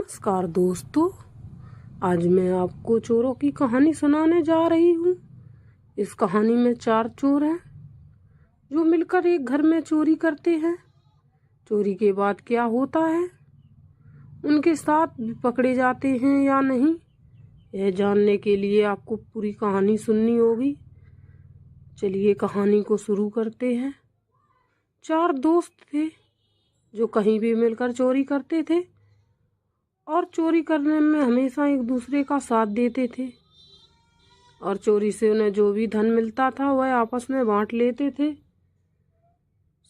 नमस्कार दोस्तों, आज मैं आपको चोरों की कहानी सुनाने जा रही हूँ। इस कहानी में 4 चोर हैं जो मिलकर एक घर में चोरी करते हैं। चोरी के बाद क्या होता है, उनके साथ भी पकड़े जाते हैं या नहीं, यह जानने के लिए आपको पूरी कहानी सुननी होगी। चलिए कहानी को शुरू करते हैं। 4 दोस्त थे जो कहीं भी मिलकर चोरी करते थे और चोरी करने में हमेशा एक दूसरे का साथ देते थे और चोरी से उन्हें जो भी धन मिलता था वह आपस में बांट लेते थे।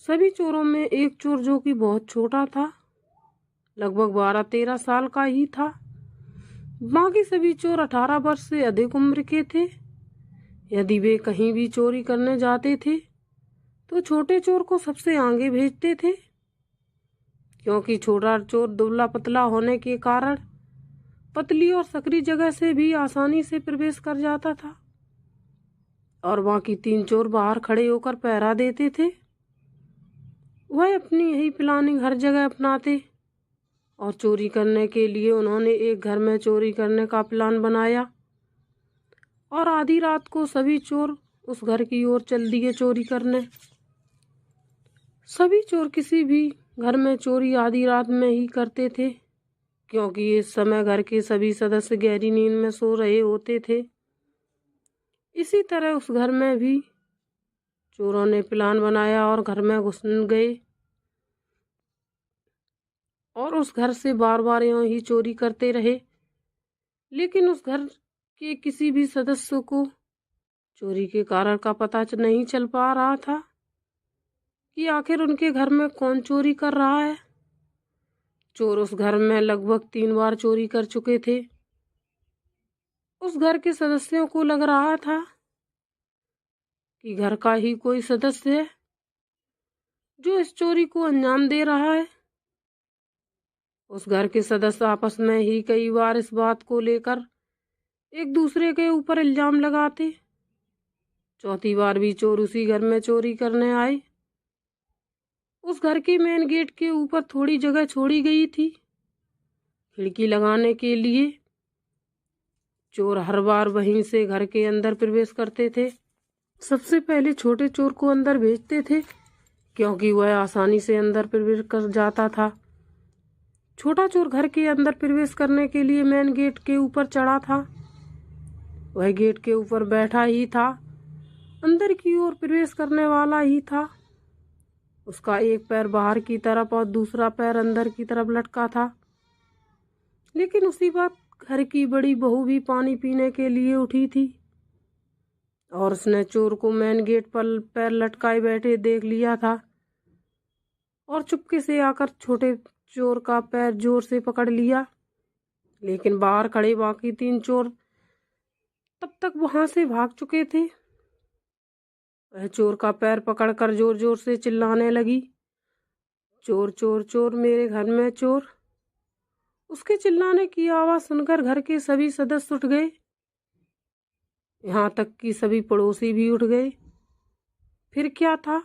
सभी चोरों में एक चोर जो कि बहुत छोटा था, लगभग 12-13 साल का ही था। बाकी सभी चोर 18 वर्ष से अधिक उम्र के थे। यदि वे कहीं भी चोरी करने जाते थे तो छोटे चोर को सबसे आगे भेजते थे, क्योंकि छोटा चोर दुबला पतला होने के कारण पतली और सकरी जगह से भी आसानी से प्रवेश कर जाता था और बाकी 3 चोर बाहर खड़े होकर पहरा देते थे। वह अपनी यही प्लानिंग हर जगह अपनाते और चोरी करने के लिए उन्होंने एक घर में चोरी करने का प्लान बनाया और आधी रात को सभी चोर उस घर की ओर चल दिए चोरी करने। सभी चोर किसी भी घर में चोरी आधी रात में ही करते थे, क्योंकि इस समय घर के सभी सदस्य गहरी नींद में सो रहे होते थे। इसी तरह उस घर में भी चोरों ने प्लान बनाया और घर में घुस गए और उस घर से बार बार यूं ही चोरी करते रहे। लेकिन उस घर के किसी भी सदस्य को चोरी के कारण का पता नहीं चल पा रहा था कि आखिर उनके घर में कौन चोरी कर रहा है। चोर उस घर में लगभग 3 बार चोरी कर चुके थे। उस घर के सदस्यों को लग रहा था कि घर का ही कोई सदस्य है जो इस चोरी को अंजाम दे रहा है। उस घर के सदस्य आपस में ही कई बार इस बात को लेकर एक दूसरे के ऊपर इल्जाम लगाते। चौथी बार भी चोर उसी घर में चोरी करने आए। उस घर के मेन गेट के ऊपर थोड़ी जगह छोड़ी गई थी खिड़की लगाने के लिए। चोर हर बार वहीं से घर के अंदर प्रवेश करते थे। सबसे पहले छोटे चोर को अंदर भेजते थे, क्योंकि वह आसानी से अंदर प्रवेश कर जाता था। छोटा चोर घर के अंदर प्रवेश करने के लिए मेन गेट के ऊपर चढ़ा था। वह गेट के ऊपर बैठा ही था, अंदर की ओर प्रवेश करने वाला ही था। उसका एक पैर बाहर की तरफ और दूसरा पैर अंदर की तरफ लटका था। लेकिन उसी वक्त घर की बड़ी बहू भी पानी पीने के लिए उठी थी और उसने चोर को मेन गेट पर पैर लटकाए बैठे देख लिया था और चुपके से आकर छोटे चोर का पैर जोर से पकड़ लिया। लेकिन बाहर खड़े बाकी 3 चोर तब तक वहां से भाग चुके थे। वह चोर का पैर पकड़कर जोर जोर से चिल्लाने लगी, चोर चोर चोर, मेरे घर में चोर। उसके चिल्लाने की आवाज सुनकर घर के सभी सदस्य उठ गए, यहाँ तक कि सभी पड़ोसी भी उठ गए। फिर क्या था,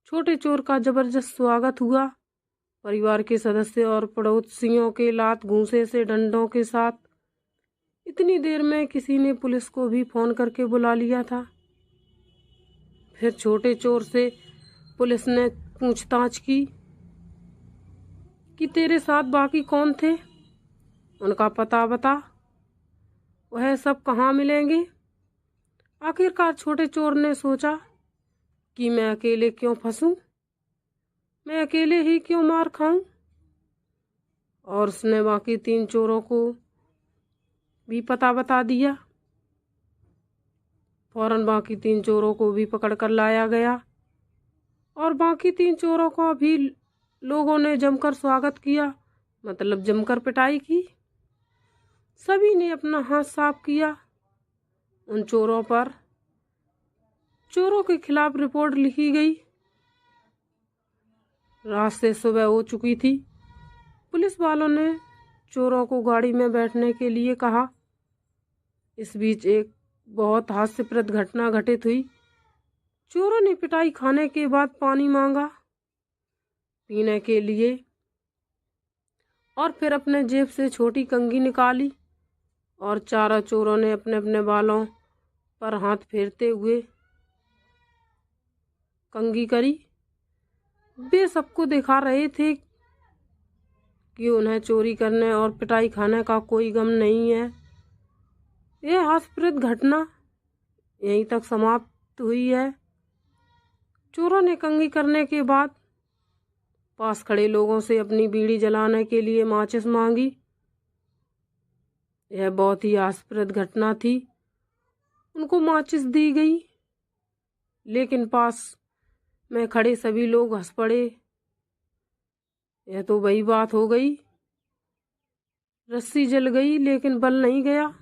छोटे चोर का जबरदस्त स्वागत हुआ। परिवार के सदस्य और पड़ोसियों के लात घूंसे से डंडों के साथ। इतनी देर में किसी ने पुलिस को भी फोन करके बुला लिया था। फिर छोटे चोर से पुलिस ने पूछताछ की कि तेरे साथ बाकी कौन थे, उनका पता बता, वह सब कहाँ मिलेंगे। आखिरकार छोटे चोर ने सोचा कि मैं अकेले क्यों फंसूं, मैं अकेले ही क्यों मार खाऊं। और उसने बाकी 3 चोरों को भी पता बता दिया। फौरन बाकी 3 चोरों को भी पकड़ कर लाया गया और बाकी 3 चोरों का भी लोगों ने जमकर स्वागत किया, मतलब जमकर पिटाई की। सभी ने अपना हाथ साफ किया उन चोरों पर। चोरों के खिलाफ रिपोर्ट लिखी गई। रात से सुबह हो चुकी थी। पुलिस वालों ने चोरों को गाड़ी में बैठने के लिए कहा। इस बीच एक बहुत हास्यप्रद घटना घटित हुई। चोरों ने पिटाई खाने के बाद पानी मांगा पीने के लिए और फिर अपने जेब से छोटी कंघी निकाली और चारों चोरों ने अपने अपने बालों पर हाथ फेरते हुए कंघी करी। वे सबको दिखा रहे थे कि उन्हें चोरी करने और पिटाई खाने का कोई गम नहीं है। यह हास्यप्रद घटना यहीं तक समाप्त हुई है। चोरों ने कंघी करने के बाद पास खड़े लोगों से अपनी बीड़ी जलाने के लिए माचिस मांगी। यह बहुत ही हास्यप्रद घटना थी। उनको माचिस दी गई, लेकिन पास में खड़े सभी लोग हंस पड़े। यह तो वही बात हो गई, रस्सी जल गई लेकिन बल नहीं गया।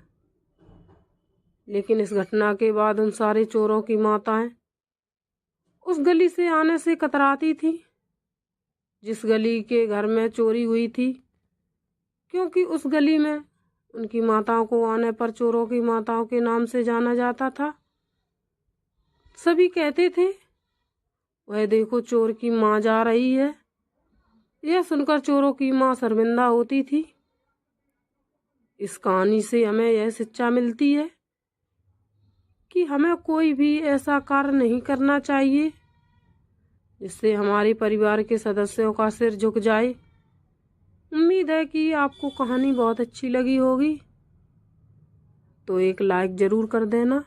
लेकिन इस घटना के बाद उन सारे चोरों की माताएं उस गली से आने से कतराती थी जिस गली के घर में चोरी हुई थी, क्योंकि उस गली में उनकी माताओं को आने पर चोरों की माताओं के नाम से जाना जाता था। सभी कहते थे, वह देखो चोर की माँ जा रही है। यह सुनकर चोरों की माँ शर्मिंदा होती थी। इस कहानी से हमें यह शिक्षा मिलती है कि हमें कोई भी ऐसा कार्य नहीं करना चाहिए जिससे हमारे परिवार के सदस्यों का सिर झुक जाए। उम्मीद है कि आपको कहानी बहुत अच्छी लगी होगी, तो एक लाइक ज़रूर कर देना।